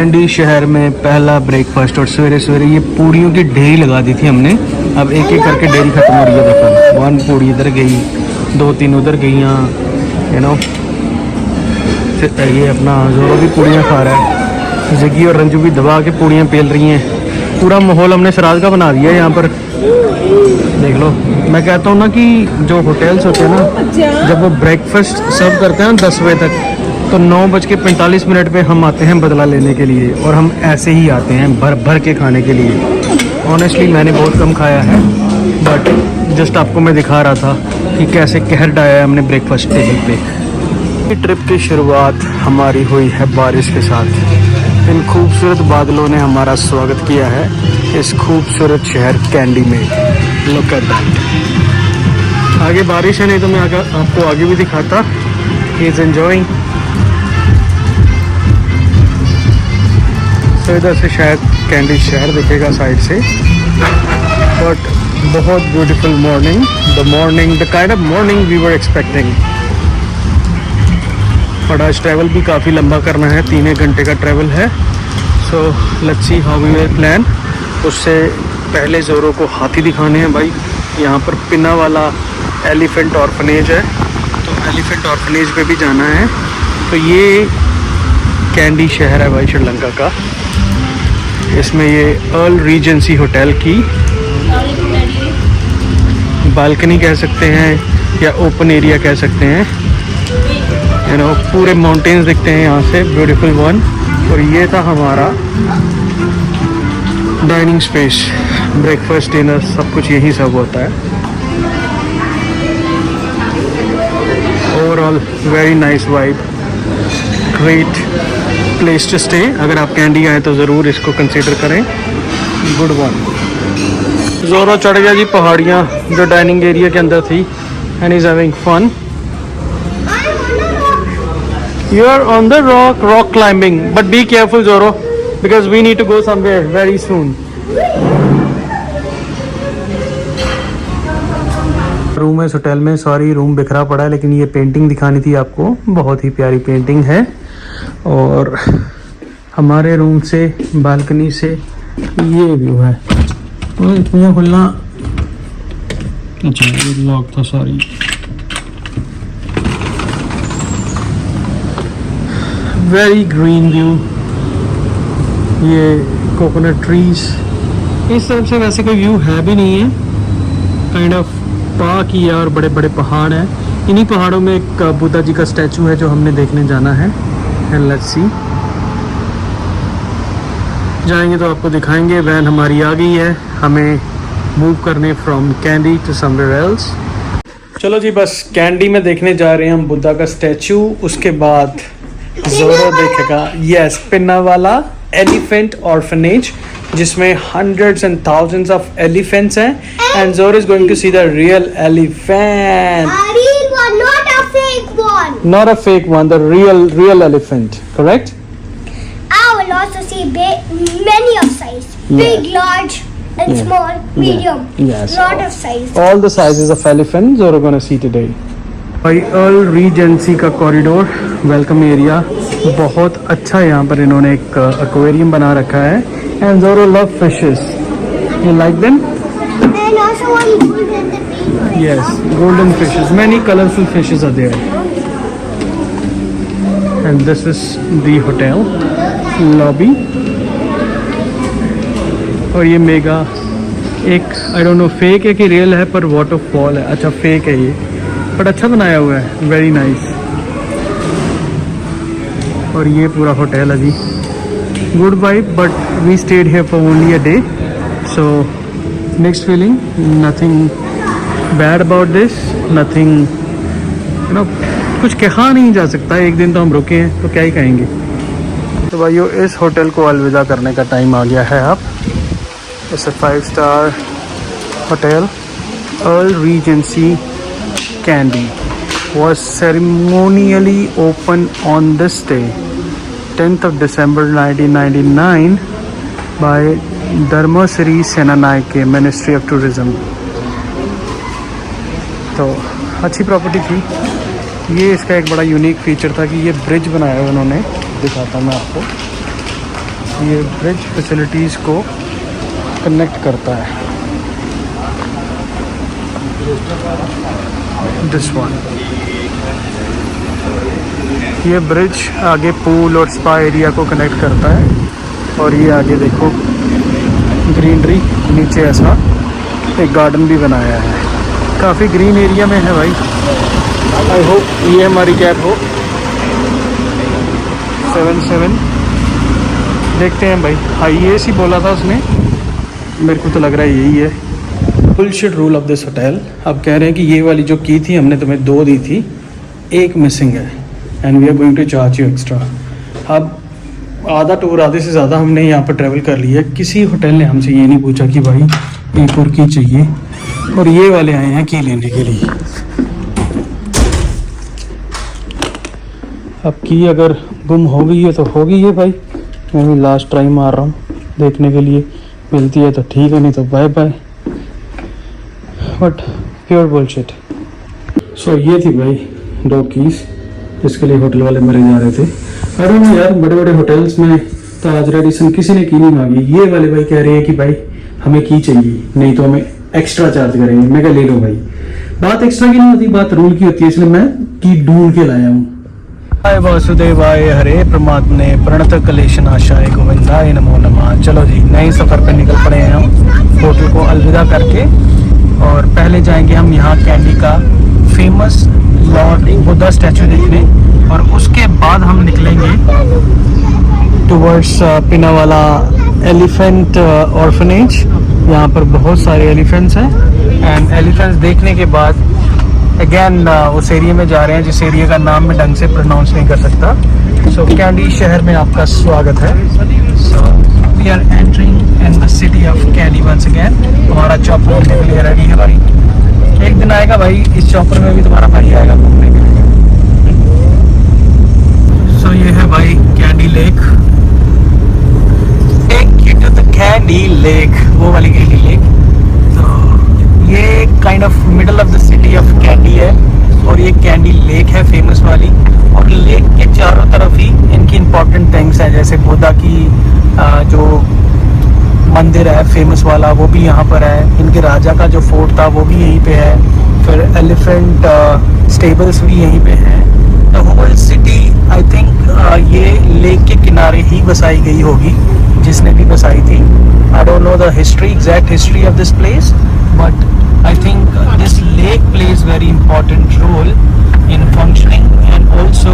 Candy शहर में पहला ब्रेकफास्ट और सवेरे सवेरे ये पूड़ियों की ढेरी लगा दी थी हमने। अब एक एक करके ढेरी खत्म हो रही है। देखो 1 पूड़ी इधर गई, 2-3 उधर गई, यू नो। ये अपना जोरो भी पूड़ियाँ खा रहा है, जिगी और रंजू भी दबा के पूड़ियाँ पेल रही हैं। पूरा माहौल हमने श्राद्ध का बना दिया है यहाँ पर, देख लो। मैं कहता हूँ ना कि जो होटल्स होते हैं ना, जब वो ब्रेकफास्ट सर्व करते हैं 10 बजे तक, तो 9:45 पे हम आते हैं बदला लेने के लिए। और हम ऐसे ही आते हैं भर भर के खाने के लिए। ऑनेस्टली मैंने बहुत कम खाया है, बट जस्ट आपको मैं दिखा रहा था कि कैसे कहर डाया है हमने ब्रेकफास्ट टेबल पे। ट्रिप की शुरुआत हमारी हुई है बारिश के साथ। इन खूबसूरत बादलों ने हमारा स्वागत किया है इस खूबसूरत शहर कैंडी में। Look at that. आगे बारिश है, नहीं तो मैं आपको आगे भी दिखाता। He is enjoying. तो इधर से शायद कैंडी शहर दिखेगा साइड से, बट बहुत beautiful morning. The kind of morning we were expecting. But आज ट्रैवल भी काफ़ी लंबा करना है, 3 घंटे का ट्रैवल है। So let's see how we will plan. उससे पहले जोरो को हाथी दिखाने हैं भाई। यहाँ पर पिना वाला एलिफेंट ऑर्फनेज है, तो एलिफेंट ऑर्फनेज पे भी जाना है। तो ये कैंडी शहर है भाई श्रीलंका का। इसमें ये अर्ल रीजेंसी होटल की बालकनी कह सकते हैं या ओपन एरिया कह सकते हैं। यू नो पूरे माउंटेन्स दिखते हैं यहाँ से, ब्यूटीफुल वन। और ये था हमारा डाइनिंग स्पेस। ब्रेकफास्ट डिनर सब कुछ यही सब होता है। Overall very nice vibe, great place to stay. अगर आप कैंडी आए तो ज़रूर इसको कंसीडर करें। Good one. जोरो चढ़ गया जी पहाड़ियाँ जो डाइनिंग एरिया के अंदर थी, and is having fun. You are on the rock climbing, but be careful Zoro, because we need to go somewhere very soon. Room है इस होटल में, सॉरी रूम बिखरा पड़ा है, लेकिन ये पेंटिंग दिखानी थी आपको। बहुत ही प्यारी पेंटिंग है। और हमारे रूम से बालकनी से ये व्यू है। तो इतना खुलना, अच्छा ये लॉक था, सॉरी। वेरी ग्रीन व्यू, ये कोकोनट ट्रीज। इस तरफ से वैसे कोई व्यू है भी नहीं है, काइंड ऑफ पार्क ही है और बड़े बड़े पहाड़ हैं। इन्हीं पहाड़ों में एक बुद्धा जी का स्टैचू है जो हमने देखने जाना है। एंड लेट्स सी, जाएंगे तो आपको दिखाएंगे। वैन हमारी आ गई है, हमें मूव करने from Kandy to somewhere else. चलो जी, बस कैंडी में देखने जा रहे हैं हम बुद्धा का स्टैचू। उसके बाद जोरो देखेगा यस पिन्ना वाला एलिफेंट ऑर्फनेज, जिसमें hundreds and thousands of elephants हैं, and Zoro is going to see the real elephant. A real one, not a fake one. Not a fake one, the real elephant, correct? I will also see many of size, big, large, and Yeah. small, medium. Yes. Lot of size. All the sizes of elephant Zoro gonna see today. भाई earl Regency का corridor welcome area बहुत अच्छा है। यहाँ पर इन्होंने एक aquarium बना रखा है। And Zoro love fishes. You like them? And also one golden fish. Yes, golden fishes. Many colorful fishes are there. And this is the hotel lobby. और ये मेगा एक आई डोंट नो फेक है कि real है, पर waterfall है। अच्छा fake है ये, बट अच्छा बनाया हुआ है, वेरी नाइस। और ये पूरा होटल है जी, good vibe, but we stayed here for only a day. So next feeling, nothing bad about this, nothing, you know, कुछ कहा नहीं जा सकता। एक दिन तो हम रुके हैं, तो क्या ही कहेंगे। तो भाइयों, इस होटल को अलविदा करने का टाइम आ गया है। अब it's a 5-star hotel. Earl Regency candy was ceremonially opened on this day, 10th of December 1999 by Dharmasri Senanayake, Ministry of Tourism. तो अच्छी प्रॉपर्टी थी। ये इसका एक बड़ा यूनिक फीचर था कि ये ब्रिज बनाया है उन्होंने, दिखाता हूँ मैं आपको। ये ब्रिज फैसिलिटीज़ को कनेक्ट करता है। दिस वन, ये ब्रिज आगे पूल और स्पा एरिया को कनेक्ट करता है। और ये आगे देखो ग्रीनरी, नीचे ऐसा एक गार्डन भी बनाया है। काफ़ी ग्रीन एरिया में है भाई। आई होप ये हमारी कैब हो 77। देखते हैं भाई। हाँ ये सी बोला था उसने, मेरे को तो लग रहा है यही है। Bullshit rule of this hotel. अब कह रहे हैं कि ये वाली जो की थी हमने तुम्हें 2 दी थी, 1 मिसिंग है and we are going to charge you extra. अब आधा टूर, आधे से ज़्यादा हमने यहाँ पर ट्रैवल कर लिया। किसी होटल ने हमसे ये नहीं पूछा कि भाई एक और की चाहिए, और ये वाले आए हैं की लेने के लिए। अब की अगर गुम हो गई है तो हो गई है भाई। मैं भी लास्ट ट्राई मार रहा हूँ देखने के लिए, मिलती है तो ठीक है, नहीं तो bye bye. But pure bullshit. So ये थी भाई 2 कीज़ जिसके लिए होटल वाले मरे जा रहे थे। अरे ना यार, बड़े बड़े होटल्स में ताज रेडिसन किसी ने की नहीं मांगी। ये वाले भाई कह रहे हैं कि भाई हमें की चाहिए, नहीं तो हमें एक्स्ट्रा चार्ज करेंगे। मैं क्या ले लो भाई, बात एक्स्ट्रा की नहीं होती, बात रूल की होती है, इसलिए मैं की ढूंढ के लाया हूँ। हाय वासुदेवाय हरे प्रमात्मने प्रणत कलेश नाशाय गोविंदाय नमो नमः। चलो जी, नए सफ़र पे निकल पड़े हैं हम होटल को अलविदा करके। और पहले जाएंगे हम यहाँ कैंडी का फेमस लॉर्ड बुद्धा स्टैचू देखने, और उसके बाद हम निकलेंगे टुवर्ड्स पिनावाला एलिफेंट ऑर्फनेज। यहाँ पर बहुत सारे एलिफेंट्स हैं एंड एलिफेंट्स देखने के बाद अगेन उस एरिया में जा रहे हैं जिस एरिया का नाम मैं ढंग से प्रोनाउंस नहीं कर सकता। सो कैंडी शहर में आपका स्वागत है। So we are entering in the city of Kandy once again. हमारा चॉपर घूमने के लिए रेडी है भाई। एक दिन आएगा भाई इस चॉपर में भी तुम्हारा भाई आएगा घूमने के लिए। सो ये है भाई Kandy lake. Take you to the Kandy lake, वो वाली कैंडी लेक। तो ये kind of middle of the city of Kandy है, और ये कैंडी लेक है फेमस वाली। और लेक के चारों तरफ ही इनकी इम्पोर्टेंट थिंग्स हैं, जैसे बुद्धा की जो मंदिर है फेमस वाला वो भी यहाँ पर है। इनके राजा का जो फोर्ट था वो भी यहीं पे है। फिर एलिफेंट स्टेबल्स भी यहीं पे हैं। The whole city I think ये लेक के किनारे ही बसाई गई होगी, जिसने भी बसाई थी। I don't know the history, exact history of this place, but I think this lake plays very important role in functioning and also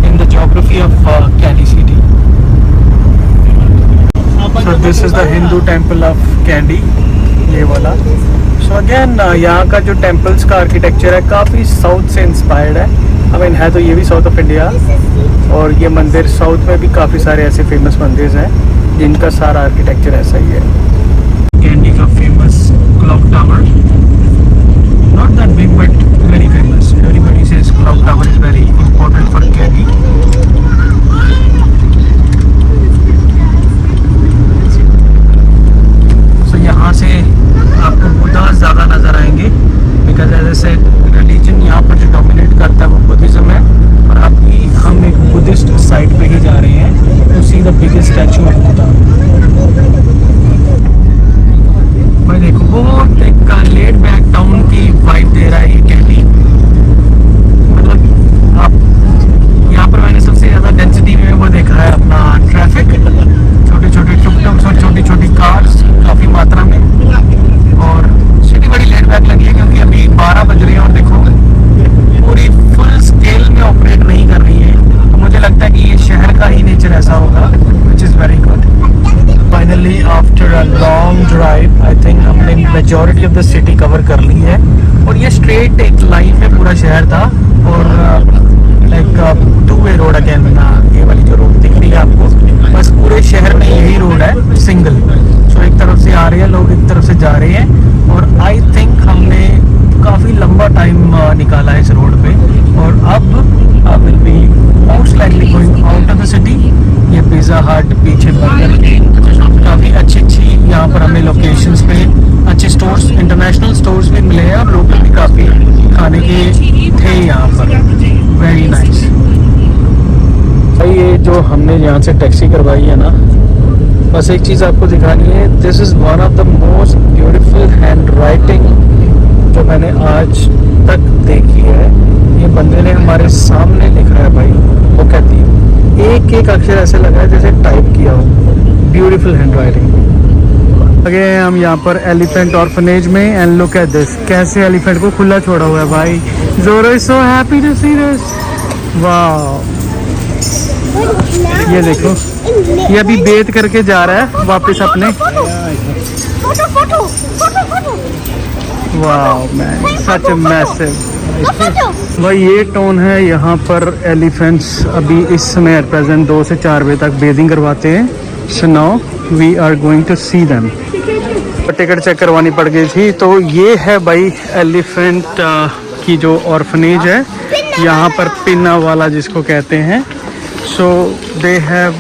in the geography of Kandy city. So this is the Hindu temple of Kandy, ये वाला। So again यहाँ का जो temples का architecture है काफ़ी south से inspired है। I mean है तो ये भी साउथ ऑफ इंडिया, और ये मंदिर साउथ में भी काफ़ी सारे ऐसे फेमस मंदिर हैं जिनका सारा आर्किटेक्चर ऐसा ही है। कैंडी का famous clock tower, not that big but very famous. Everybody says clock tower is very important for Kandy. So यहाँ से आपको बुद्धा ज़्यादा नज़र आएंगे, because as I said religion यहाँ पर जो डोमिनेट करता है वो बुद्धिज़्म है। और अभी हम एक बुद्धिस्ट साइट पे ही जा रहे हैं to see the biggest statue of Buddha। भाई देखो बहुत एक लेड बैक टाउन की वाइब दे रहा है ये कैंडी। मतलब आप यहाँ पर मैंने सबसे ज़्यादा डेंसिटी में वो देखा है अपना ट्रैफिक, छोटे छोटे टुक-टुक्स और छोटी छोटी कार्स काफ़ी मात्रा में। और सिटी बड़ी लेड बैक लगी है क्योंकि अभी 12 बज रहे हैं और देखो पूरी फुल स्केल में ऑपरेट नहीं कर रही है। तो मुझे लगता है कि ये शहर का ही नेचर ऐसा होगा, which is very good. Finally after a long drive I think हमने majority of the city cover कर ली है। और ये स्ट्रेट एक लाइन में पूरा शहर था, और लाइक 2-वे रोड अगेन, ये वाली जो रोड दिख रही है आपको, बस पूरे शहर में यही रोड है सिंगल। सो एक तरफ से आ रहे हैं लोग, एक तरफ से जा रहे हैं, और आई थिंक हमने काफ़ी लंबा टाइम निकाला है इस रोड पे। और अब I will be most likely going out of the city. ये पिज़्ज़ा हट, पीछे बर्गर किंग, काफ़ी अच्छी यहाँ पर हमें लोकेशंस पे अच्छे स्टोर्स, इंटरनेशनल स्टोर्स भी मिले हैं, और लोकल भी काफ़ी खाने के थे यहाँ पर। Very nice. भाई ये जो हमने यहाँ से टैक्सी करवाई है ना, बस एक चीज़ आपको दिखानी है, this is one of the most beautiful hand writing जो मैंने आज तक देखी है। ये बंदे ने हमारे सामने लिखा है भाई, वो कहती है एक एक अक्षर ऐसे लगा है जैसे टाइप किया हो। Beautiful handwriting. आगे हैं हम यहाँ पर एलिफेंट ऑर्फनेज में, एंड लुक एट दिस, कैसे एलिफेंट को खुला छोड़ा हुआ है भाई। Zoro is so happy to see this. वाह, ये देखो, ये अभी बेद करके जा रहा है वापस अपने। वाह मैन, सच मैसिव। भाई ये टाउन है, यहाँ पर एलिफेंट्स अभी इस समय एट प्रेजेंट 2 से 4 बजे तक बेदिंग करवाते हैं। So now we are going to see them. Ticket check करवानी पड़ गई थी। तो ये है भाई एलिफेंट की जो ऑर्फनेज है, यहाँ पर पिन्ना वाला जिसको कहते हैं। So they have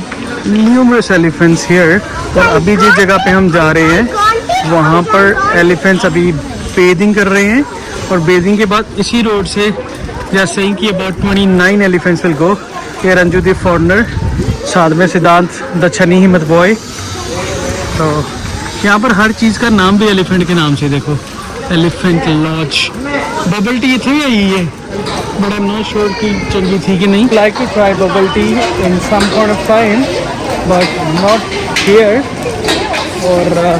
numerous elephants here. और अभी जिस जगह पे हम जा रहे हैं वहाँ पर एलिफेंट्स अभी बेदिंग कर रहे हैं। और बेदिंग के बाद इसी रोड से जैसे ही कि अबाउट 29 एलिफेंट्स विल गो। ये रंजू दी फॉरनर, साथ में सिद्धांत द छनी हिम्मत बॉय। तो यहाँ पर हर चीज़ का नाम भी एलिफेंट के नाम से, देखो एलिफेंट लॉज। बबल टी थी या ये, but I am not sure कि चंगी थी कि नहीं। Like to try bubble tea in some point of time but not here. और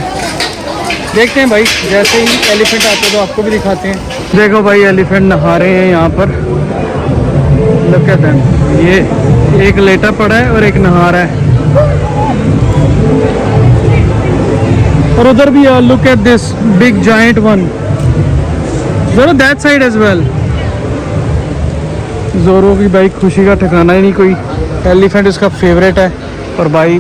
देखते हैं भाई, जैसे ही एलिफेंट आते हैं तो आपको भी दिखाते हैं। देखो भाई एलिफेंट नहा रहे हैं यहाँ पर। लुक एट देम, ये एक लेटा पड़ा है और एक नहा रहा है। और उधर भी यार, look at this big giant one. Zoro that side as well. Zoro की भाई खुशी का ठिकाना ही नहीं कोई। एलिफेंट उसका फेवरेट है और भाई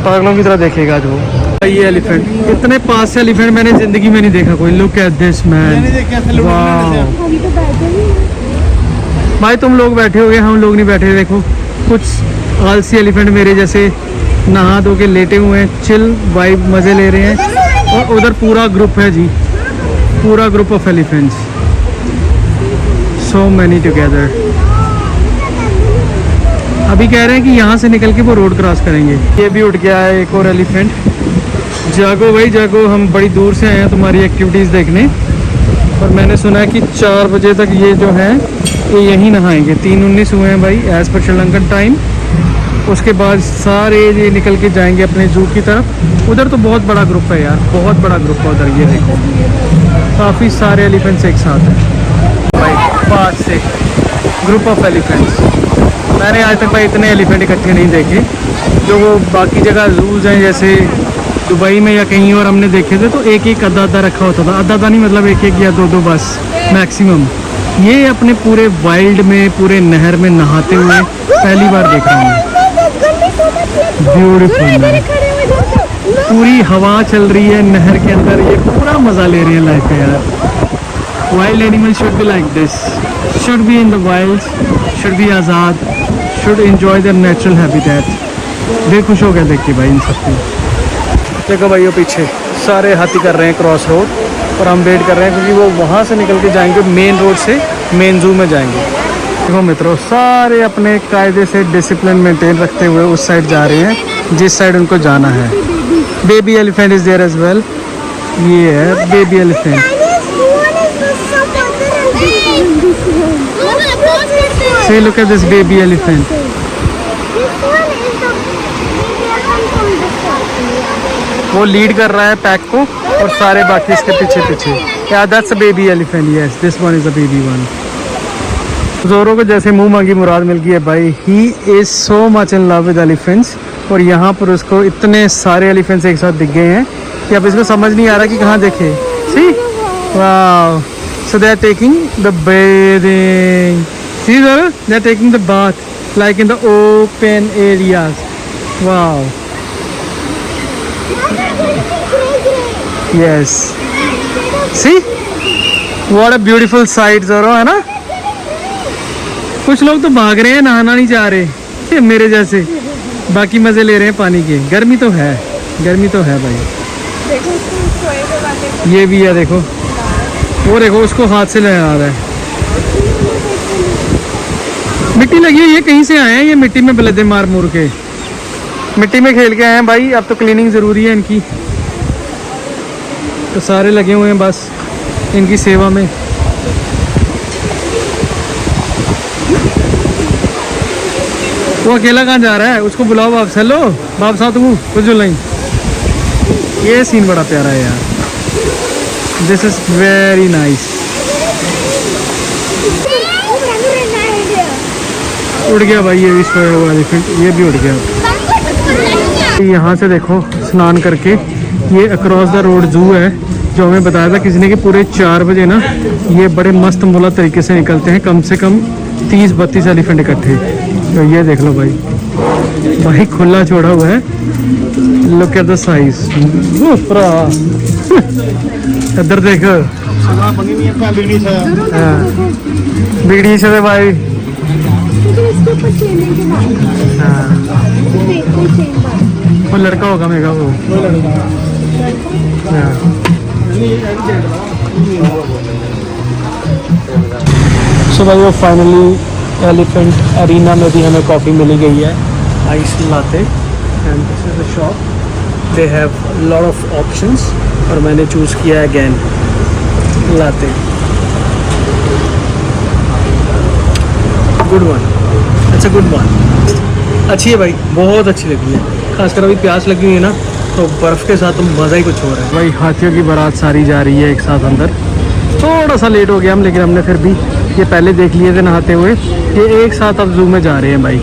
पागलों की तरह देखेगा जो। ये एलिफेंट, इतने पास से एलिफेंट मैंने जिंदगी में नहीं देखा कोई। लुक एट दिस मैन, वाह। भाई तुम लोग बैठे हो गए, हम लोग नहीं बैठे। देखो कुछ आलसी एलिफेंट मेरे जैसे नहा धो के लेटे हुए हैं, चिल वाइब मज़े ले रहे हैं। और उधर पूरा ग्रुप है जी, पूरा group of elephants, so many together. अभी कह रहे हैं कि यहाँ से निकल के वो रोड क्रॉस करेंगे। ये भी उठ गया है एक और एलिफेंट। जागो भाई जागो, हम बड़ी दूर से आए हैं तुम्हारी एक्टिविटीज़ देखने। और मैंने सुना है कि 4 बजे तक ये जो है ये यहीं नहाएंगे। 3:19 हुए हैं भाई एज़ पर श्रीलंकन टाइम। उसके बाद सारे ये निकल के जाएंगे अपने जू की तरफ। उधर तो बहुत बड़ा ग्रुप है यार, बहुत बड़ा ग्रुप है उधर। ये देखो काफ़ी सारे एलिफेंट्स एक साथ हैं भाई, पास से ग्रुप ऑफ एलिफेंट्स। मैंने आज तक भाई इतने एलिफेंट इकट्ठे नहीं देखे। जो वो बाकी जगह जूज़ हैं जैसे दुबई में या कहीं और हमने देखे थे तो एक एक आधा आधा रखा होता था। आधा आधा नहीं, मतलब एक एक या 2 बस मैक्सिमम। ये अपने पूरे वाइल्ड में, पूरे नहर में नहाते हुए पहली बार देख रहा हूँ। ब्यूटीफुल, पूरी हवा चल रही है नहर के अंदर, ये पूरा मज़ा ले रही है लाइफ का यार। Wild animal should be like this, should be in the wild, should be आज़ाद, should enjoy their natural habitat. बेखुश हो गया देख के भाई इन सबको। देखो भाई वो पीछे सारे हाथी कर रहे हैं क्रॉस रोड, और हम वेट कर रहे हैं क्योंकि वो वहाँ से निकल के जाएंगे, मेन रोड से मेन जू में जाएंगे। देखो मित्रों, सारे अपने कायदे से डिसिप्लिन मेंटेन रखते हुए उस साइड जा रहे हैं जिस साइड उनको जाना है। Baby elephant is there as well. ये है baby elephant. See, look at this baby elephant. वो लीड कर रहा है पैक को और सारे बाकी इसके पीछे पीछे। Yeah, that's a baby elephant. Yes, this one is a baby one. ज़ोरो को जैसे मुंह मांगी मुराद मिल गई है भाई। He is so much in love with elephants. और यहाँ पर उसको इतने सारे एलिफेंट्स एक साथ दिख गए हैं कि अब इसको समझ नहीं आ रहा कि कहाँ देखे। See? Wow. So they are taking the bathing. See Zoro? They are taking the bath like in the open areas. Wow. Yes. See? What a beautiful sight Zoro, है ना? कुछ लोग तो भाग रहे हैं, नहाना नहीं चाह रहे मेरे जैसे, बाकी मजे ले रहे हैं पानी के। गर्मी तो है, गर्मी तो है भाई। ये भी है देखो, वो देखो उसको हाथ से लगा रहा है। मिट्टी लगी हुई है, कहीं से आए हैं ये मिट्टी में बलदे मार मूर के। मिट्टी में खेल के आए हैं भाई, अब तो क्लीनिंग ज़रूरी है इनकी, तो सारे लगे हुए हैं बस इनकी सेवा में। वो अकेला कहाँ जा रहा है, उसको बुलाओ वापस। हेलो वापस आओ तुम कुछ नहीं। ये सीन बड़ा प्यारा है यार, दिस इज वेरी नाइस। उड़ गया भाई ये भी सोया हुआ एलिफेंट, ये भी उड़ गया। यहाँ से देखो स्नान करके ये अक्रॉस द रोड जू है, जो हमें बताया था किसी ने कि पूरे 4 बजे ना ये बड़े मस्त मोला तरीके से निकलते हैं, कम से कम 30-32 एलिफेंट इकट्ठे। तो ये देख लो भाई, भाई खुला छोड़ा हुआ है, लुक एट द साइज। इधर देखो बिगड़ी से भाई। वो लड़का होगा मेरा वो। सो भाई वो फाइनली एलिफेंट अरीना में भी हमें कॉफ़ी मिली गई है, ice latte. And this is the shop, they have lot of options और मैंने चूज़ किया है again latte. Good one, it's a good one. अच्छी है भाई, बहुत अच्छी लगी है, खासकर अभी प्यास लगी हुई है ना, तो बर्फ़ के साथ तो मज़ा ही कुछ हो रहा है भाई। हाथियों की बारात सारी जा रही है एक साथ अंदर। थोड़ा सा लेट हो गया हम, लेकिन हमने फिर भी ये पहले देख लिए थे नहाते हुए। ये एक साथ अब जू में जा रहे हैं भाई,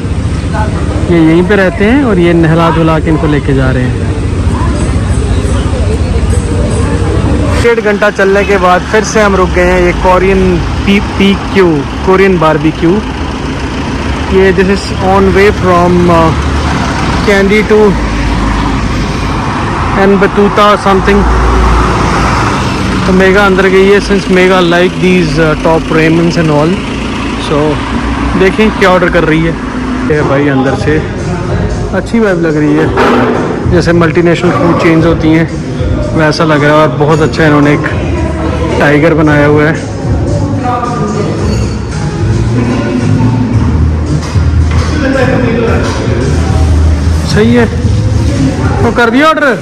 ये यहीं पे रहते हैं और ये नहला धुला के इनको लेके जा रहे हैं। 1.5 घंटा चलने के बाद फिर से हम रुक गए हैं, ये कोरियन PQ कोरियन बारबेक्यू। ये this is on way from Kandy to एंड बतूता समथिंग। तो मेगा अंदर गई है, since Megha like these top ramens and all. So देखें क्या ऑर्डर कर रही है। ये भाई अंदर से अच्छी वाइब लग रही है, जैसे मल्टीनेशनल फूड चेन्स होती हैं वैसा लग रहा है। और बहुत अच्छा इन्होंने एक टाइगर बनाया हुआ है। सही है, तो कर दिया ऑर्डर।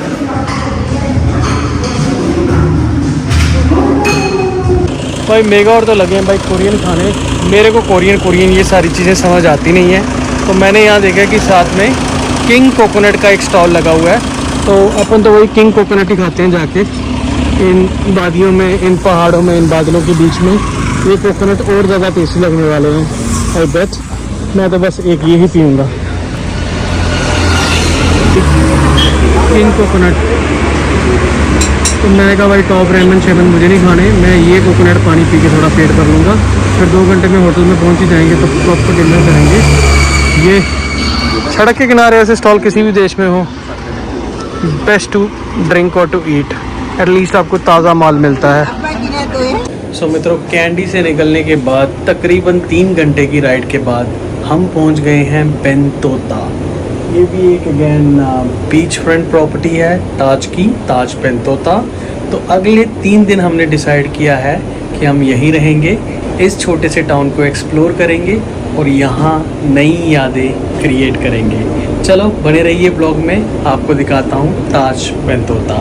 भाई मेगा और तो लगे हैं भाई कोरियन खाने। मेरे को कोरियन ये सारी चीज़ें समझ आती नहीं है, तो मैंने यहाँ देखा कि साथ में किंग कोकोनट का एक स्टॉल लगा हुआ है, तो अपन तो वही किंग कोकोनट ही खाते हैं जाके इन वादियों में, इन पहाड़ों में, इन बादलों के बीच में। ये कोकोनट और ज़्यादा टेस्टी लगने वाले हैं आई बेट। मैं तो बस एक ये ही पीऊँगा, किंग कोकोनट। तो मैंने कहा भाई टॉप रेमन शेमन मुझे नहीं खाने, मैं ये कोकोनट पानी पी के थोड़ा पेट कर लूँगा, फिर 2 घंटे में होटल में पहुँच ही जाएंगे, तो प्रॉपर डिनर करेंगे। ये सड़क के किनारे ऐसे स्टॉल किसी भी देश में हो, बेस्ट टू ड्रिंक और टू ईट, एटलीस्ट आपको ताज़ा माल मिलता है। सो मित्रों, कैंडी से निकलने के बाद तकरीबन 3 घंटे की राइड के बाद हम पहुँच गए हैं बेंतोता। ये भी एक अगेन बीच फ्रंट प्रॉपर्टी है ताज की, ताज बेंतोता। तो अगले 3 दिन हमने डिसाइड किया है कि हम यहीं रहेंगे, इस छोटे से टाउन को एक्सप्लोर करेंगे और यहाँ नई यादें क्रिएट करेंगे। चलो बने रहिए ब्लॉग में, आपको दिखाता हूँ ताज बेंतोता।